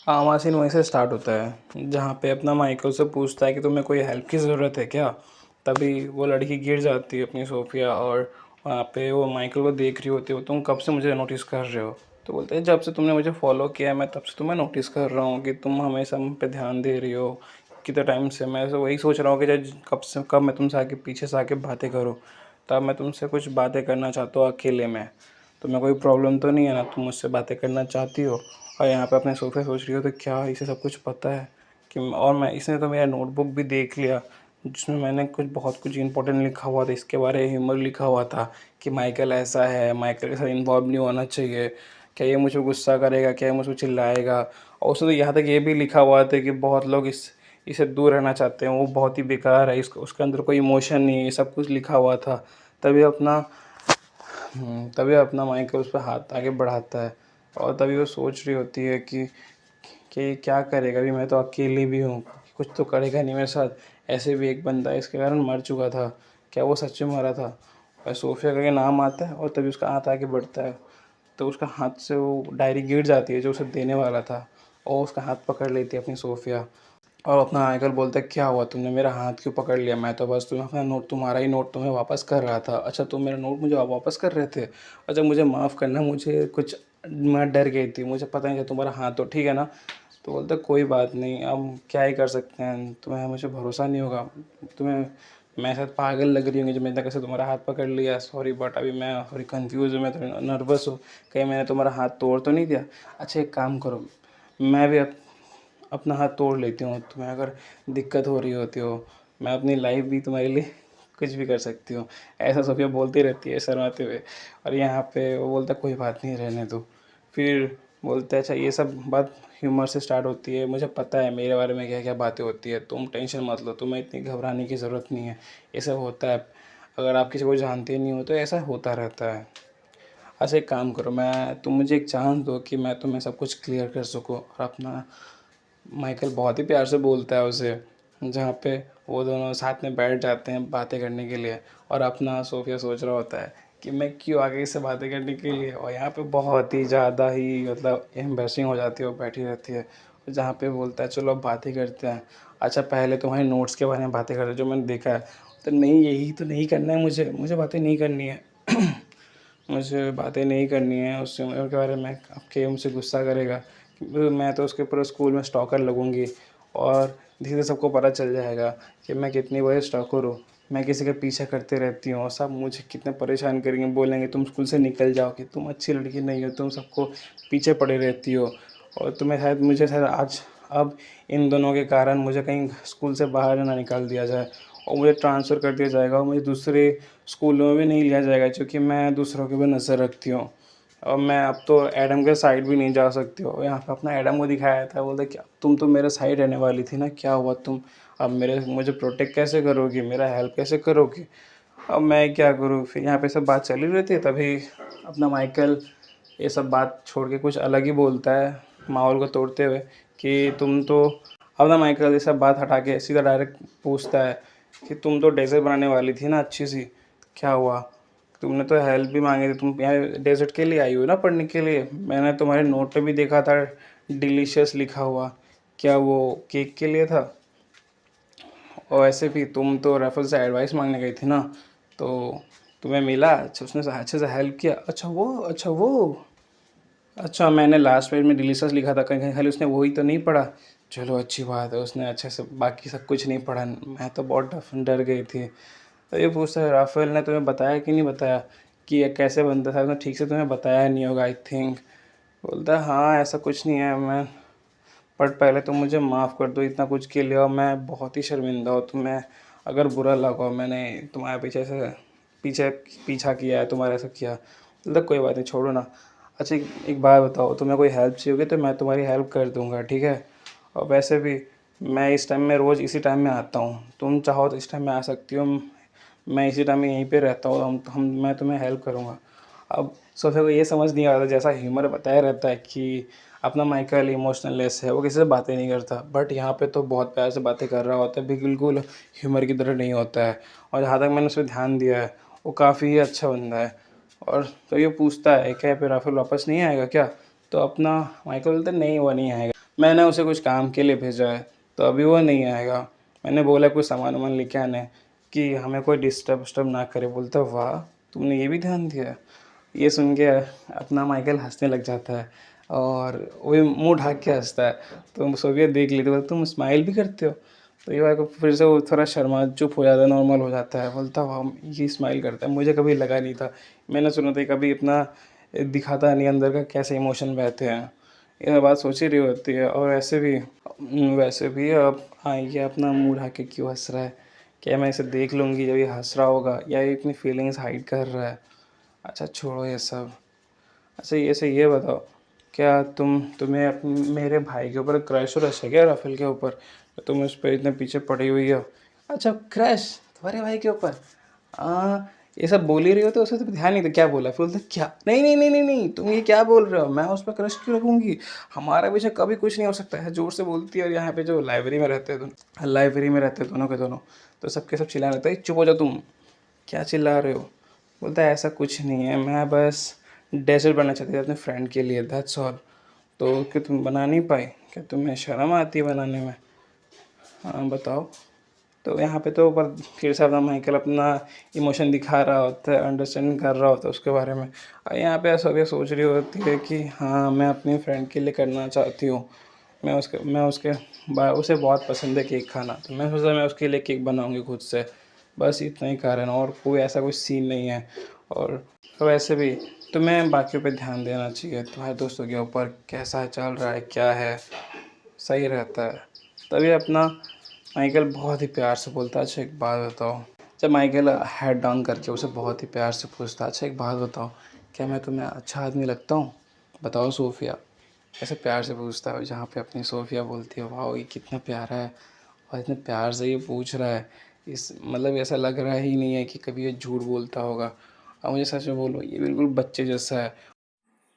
आमा सीन वहीं से स्टार्ट होता है जहाँ पे अपना माइकल से पूछता है कि तुम्हें कोई हेल्प की ज़रूरत है क्या। तभी वो लड़की गिर जाती है अपनी सोफिया, और वहाँ पे वो माइकल को देख रही होती है। तुम कब से मुझे नोटिस कर रहे हो? तो बोलते हैं जब से तुमने मुझे फॉलो किया है मैं तब से तुम्हें नोटिस कर रहा हूँ कि तुम हमेशा मुझ पे ध्यान दे रही हो। कितने टाइम से मैं तो वही सोच रहा हूँ कि जब कब मैं तुमसे आके पीछे से आके बातें करूँ। तब मैं तुमसे कुछ बातें करना चाहता हूँ अकेले में। तुम्हें कोई प्रॉब्लम तो नहीं है ना? तुम मुझसे बातें करना चाहती हो और यहाँ पे अपने सोफे सोच रही हो तो क्या इसे सब कुछ पता है कि और मैं इसने तो मेरा नोटबुक भी देख लिया जिसमें मैंने बहुत कुछ इंपॉर्टेंट लिखा हुआ था। इसके बारे में ह्यूमर लिखा हुआ था कि माइकल ऐसा है, माइकल के साथ इन्वॉल्व नहीं होना चाहिए, क्या ये मुझे गुस्सा करेगा, क्या ये मुझे चिल्लाएगा। और उसने तो यहाँ तक ये भी लिखा हुआ था कि बहुत लोग इसे दूर रहना चाहते हैं, वो बहुत ही बेकार है, इसको उसके अंदर कोई इमोशन नहीं है, ये सब कुछ लिखा हुआ था। तभी अपना तभी अपना माइकल उस पर हाथ आगे बढ़ाता है और तभी वो सोच रही होती है कि क्या करेगा। अभी मैं तो अकेली भी हूँ, कुछ तो करेगा नहीं मेरे साथ। ऐसे भी एक बंदा इसके कारण मर चुका था, क्या वो सच में मरा था? और सोफिया का नाम आता है और तभी उसका हाथ आगे बढ़ता है तो उसका हाथ से वो डायरी गिर जाती है जो उसे देने वाला था, और उसका हाथ पकड़ लेती है अपनी सोफिया। और अपना आइकल बोलता है क्या हुआ, तुमने मेरा हाथ क्यों पकड़ लिया? मैं तो बस तुम्हें अपना नोट, तुम्हारा ही नोट तुम्हें वापस कर रहा था। अच्छा तुम मेरा नोट मुझे वापस कर रहे थे? अच्छा मुझे माफ़ करना, मुझे कुछ मैं डर गई थी, मुझे पता नहीं था तुम्हारा हाथ तो ठीक है ना। तो बोलता कोई बात नहीं, अब क्या ही कर सकते हैं, तुम्हें मुझे भरोसा नहीं होगा, तुम्हें मैं शायद पागल लग रही होंगी जब मैंने कैसे तुम्हारा हाथ पकड़ लिया। सॉरी बट अभी मैं थोड़ी कंफ्यूज हूँ, मैं थोड़ी नर्वस हूँ, कहीं मैंने तुम्हारा हाथ तोड़ तो नहीं दिया। अच्छा एक काम करो, मैं भी अपना हाथ तोड़ लेती हूँ, तुम्हें अगर दिक्कत हो रही होती हो, मैं अपनी लाइफ भी तुम्हारे लिए कुछ भी कर सकती हूँ। ऐसा सोफिया बोलती रहती है शर्माते हुए। और यहाँ पे वो बोलता कोई बात नहीं रहने दो। फिर बोलता है अच्छा ये सब बात ह्यूमर से स्टार्ट होती है, मुझे पता है मेरे बारे में क्या क्या बातें होती है, तुम टेंशन मत लो, तुम्हें इतनी घबराने की ज़रूरत नहीं है, ये सब होता है। अगर आप किसी को जानते नहीं हो तो ऐसा होता रहता है। अच्छा एक काम करो, तुम मुझे एक चांस दो कि मैं तुम्हें सब कुछ क्लियर कर सकूँ। और अपना माइकल बहुत ही प्यार से बोलता है उसे, जहाँ पे वो दोनों साथ में बैठ जाते हैं बातें करने के लिए। और अपना सोफिया सोच रहा होता है कि मैं क्यों आगे इससे बातें करने के लिए। और यहाँ पे बहुत ही ज़्यादा ही मतलब एम्बैरसिंग हो जाती है, वो बैठी रहती है जहाँ पे बोलता है चलो अब बातें करते हैं। अच्छा पहले तुम्हारे नोट्स के बारे में बातें करते हैं जो मैंने देखा है। तो नहीं यही तो नहीं करना है, मुझे मुझे बातें नहीं करनी है मुझे बातें नहीं करनी है उससे के बारे में, आपके मुझसे गुस्सा करेगा। मैं तो उसके ऊपर स्कूल में स्टॉकर लगूंगी और धीरे धीरे सबको पता चल जाएगा कि मैं कितनी बड़ी स्टॉकर हूँ। मैं किसी का पीछा करते रहती हूँ और सब मुझे कितने परेशान करेंगे, बोलेंगे तुम स्कूल से निकल जाओ कि तुम अच्छी लड़की नहीं हो, तुम सबको पीछे पड़े रहती हो। और तुम्हें शायद मुझे शायद आज अब इन दोनों के कारण मुझे कहीं स्कूल से बाहर ना निकाल दिया जाए और मुझे ट्रांसफ़र कर दिया जाएगा और मुझे दूसरे स्कूलों में भी नहीं लिया जाएगा क्योंकि मैं दूसरों की भी नज़र रखती हूँ। और मैं अब तो एडम के साइड भी नहीं जा सकती हो। यहाँ पे अपना एडम को दिखाया था, बोलते क्या तुम तो मेरे साइड रहने वाली थी ना, क्या हुआ तुम अब मुझे प्रोटेक्ट कैसे करोगी, मेरा हेल्प कैसे करोगी? अब मैं क्या करूँ? फिर यहाँ पे सब बात चली रही थी तभी अपना माइकल ये सब बात छोड़ के कुछ अलग ही बोलता है माहौल को तोड़ते हुए कि तुम तो, अपना माइकल ये सब बात हटा के सीधा डायरेक्ट पूछता है कि तुम तो डेजर्ट बनाने वाली थी ना अच्छी सी, क्या हुआ? तुमने तो हेल्प भी मांगी थी, तुम यहाँ डेजर्ट के लिए आई हो ना पढ़ने के लिए, मैंने तुम्हारे नोट पे भी देखा था डिलीशियस लिखा हुआ, क्या वो केक के लिए था? और ऐसे भी तुम तो रेफल से एडवाइस मांगने गई थी ना, तो तुम्हें मिला? अच्छा उसने अच्छे से हेल्प किया? अच्छा मैंने लास्ट पेज में डिलीशियस लिखा था, कहीं कहीं खाली उसने वही तो नहीं पढ़ा। चलो अच्छी बात है, उसने अच्छे से बाकी सब कुछ नहीं पढ़ा, मैं तो बहुत डर गई थी। तो ये पूछता है राफेल ने तुम्हें बताया कि नहीं बताया कि ये कैसे बनता था? उसने ठीक से तुम्हें बताया नहीं होगा आई थिंक। बोलता है हाँ ऐसा कुछ नहीं है, मैं बट पहले तो मुझे माफ़ कर दो इतना कुछ के लिए, और मैं बहुत ही शर्मिंदा हूँ, तुम्हें अगर बुरा लगा मैंने तुम्हारे पीछे पीछा किया है, तुम्हारे ऐसा किया। बोलता कोई बात नहीं छोड़ो ना। अच्छा एक बात बताओ, तुम्हें कोई हेल्प चाहिए होगी तो मैं तुम्हारी हेल्प कर दूंगा ठीक है? और वैसे भी मैं इस टाइम में रोज़ इसी टाइम में आता हूँ, तुम चाहो तो इस टाइम में आ सकती हो, मैं इसी टाइम में यहीं पे रहता हूँ, मैं तुम्हें हेल्प करूँगा। अब सोफिया को ये समझ नहीं आ रहा, जैसा ह्यूमर बताया रहता है कि अपना माइकल इमोशनलेस है, वो किसी से बातें नहीं करता, बट यहाँ पे तो बहुत प्यार से बातें कर रहा होता है, बिल्कुल ह्यूमर की तरह नहीं होता है। और जहाँ तक मैंने उस पर ध्यान दिया है वो काफ़ी ही अच्छा बंदा है। और तो ये पूछता है क्या फिर राफेल वापस नहीं आएगा क्या? तो अपना माइकल बोलता है नहीं वो नहीं आएगा। मैंने उसे कुछ काम के लिए भेजा है, तो अभी वो नहीं आएगा। मैंने बोला कुछ सामान-वामान लेके आने कि हमें कोई डिस्टर्ब विस्टर्ब ना करे। बोलता वाह! तुमने ये भी ध्यान दिया। ये सुन के अपना माइकल हँसने लग जाता है और वो मुँह ढाक के हँसता है। तो सोफिया देख लेती है, बोलती तुम स्माइल भी करते हो? तो ये को फिर से वो थोड़ा शर्मा चुप हो जाता है, नॉर्मल हो जाता है। बोलता वाह! ये स्माइल करता है, मुझे कभी लगा नहीं था। मैंने सुना था कभी इतना दिखाता नहीं अंदर का कैसे इमोशन बहते हैं। ये बात सोच ही रही होती है और वैसे भी अब हाँ, ये अपना मुँह ढाक के क्यों हँस रहा है? क्या मैं इसे देख लूँगी जब ये हँस रहा होगा या ये अपनी फीलिंग्स हाइड कर रहा है? अच्छा छोड़ो ये सब। अच्छा ये बताओ, क्या तुम्हें मेरे भाई के ऊपर क्रश व्रश है क्या, राफेल के ऊपर? तुम उस पर इतने पीछे पड़ी हुई हो। अच्छा क्रश तुम्हारे भाई के ऊपर? ये सब बोल ही रही हो तो उसे तो ध्यान नहीं था क्या बोला, फिर बोलते क्या नहीं नहीं नहीं नहीं नहीं, तुम ये क्या बोल रहे हो, मैं उस पर क्रश क्यों रखूँगी? हमारे पीछे कभी कुछ नहीं हो सकता है, जोर से बोलती है। और यहाँ पे जो लाइब्रेरी में रहते हैं दोनों के दोनों, तो सबके सब चिल्लाने लगता है चुप हो जाओ तुम, क्या चिल्ला रहे हो? बोलता है ऐसा कुछ नहीं है, मैं बस डेजर्ट बनना चाहती थी अपने फ्रेंड के लिए, दैट्स ऑल। तो क्या तुम बना नहीं पाई? क्या तुम्हें शर्म आती है बनाने में? हाँ बताओ। तो यहाँ पे तो पर फिर से अपना माइकल अपना इमोशन दिखा रहा होता है, अंडरस्टैंड कर रहा होता है उसके बारे में। और यहाँ पे ऐसा भी सोच रही होती है कि हाँ मैं अपनी फ्रेंड के लिए करना चाहती हूँ। उसे बहुत पसंद है केक खाना, तो मैं सोचा मैं उसके लिए केक बनाऊँगी खुद से। बस इतना ही कारण, और कोई ऐसा कोई सीन नहीं है। और वैसे भी तुम्हें बाकियों पे ध्यान देना चाहिए, तुम्हारे दोस्तों के ऊपर कैसा चल रहा है क्या है, सही रहता है। तभी अपना माइकल बहुत ही प्यार से बोलता है अच्छा एक बात बताओ। जब माइकल हेड डाउन करके उसे बहुत ही प्यार से पूछता अच्छा एक बात बताओ, क्या मैं तुम्हें अच्छा आदमी लगता हूँ? बताओ सोफिया। ऐसे प्यार से पूछता है, जहाँ पे अपनी सोफिया बोलती है वाह ये कितना प्यारा है, और इतने प्यार से ये पूछ रहा है। इस मतलब ऐसा लग रहा ही नहीं है कि कभी ये झूठ बोलता होगा। अब मुझे सच में बोलो ये बिल्कुल बच्चे जैसा है।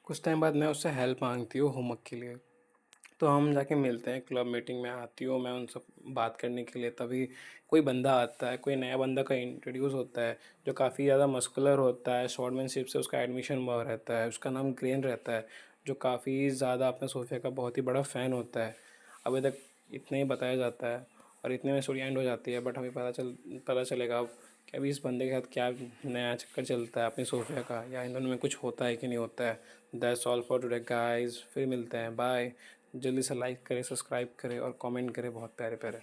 कुछ टाइम बाद मैं उससे हेल्प मांगती हूँ होमवर्क के लिए, तो हम जाके मिलते हैं, क्लब मीटिंग में आती हूँ मैं उन सब बात करने के लिए। तभी कोई बंदा आता है, कोई नया बंदा का इंट्रोड्यूस होता है जो काफ़ी ज़्यादा मस्कुलर होता है, शॉर्टमैनशिप से उसका एडमिशन हुआ रहता है, उसका नाम ग्रेन रहता है, जो काफ़ी ज़्यादा अपने सोफिया का बहुत ही बड़ा फ़ैन होता है। अभी तक इतना ही बताया जाता है और इतने में स्टोरी एंड हो जाती है, बट हमें पता चलेगा अब कि अभी इस बंदे के साथ क्या नया चक्कर चलता है अपनी सोफिया का, या इन दोनों में कुछ होता है कि नहीं होता है। That's all for today guys, फिर मिलते हैं, बाय। जल्दी से लाइक करें, सब्सक्राइब करें और कमेंट करें बहुत प्यारे प्यारे।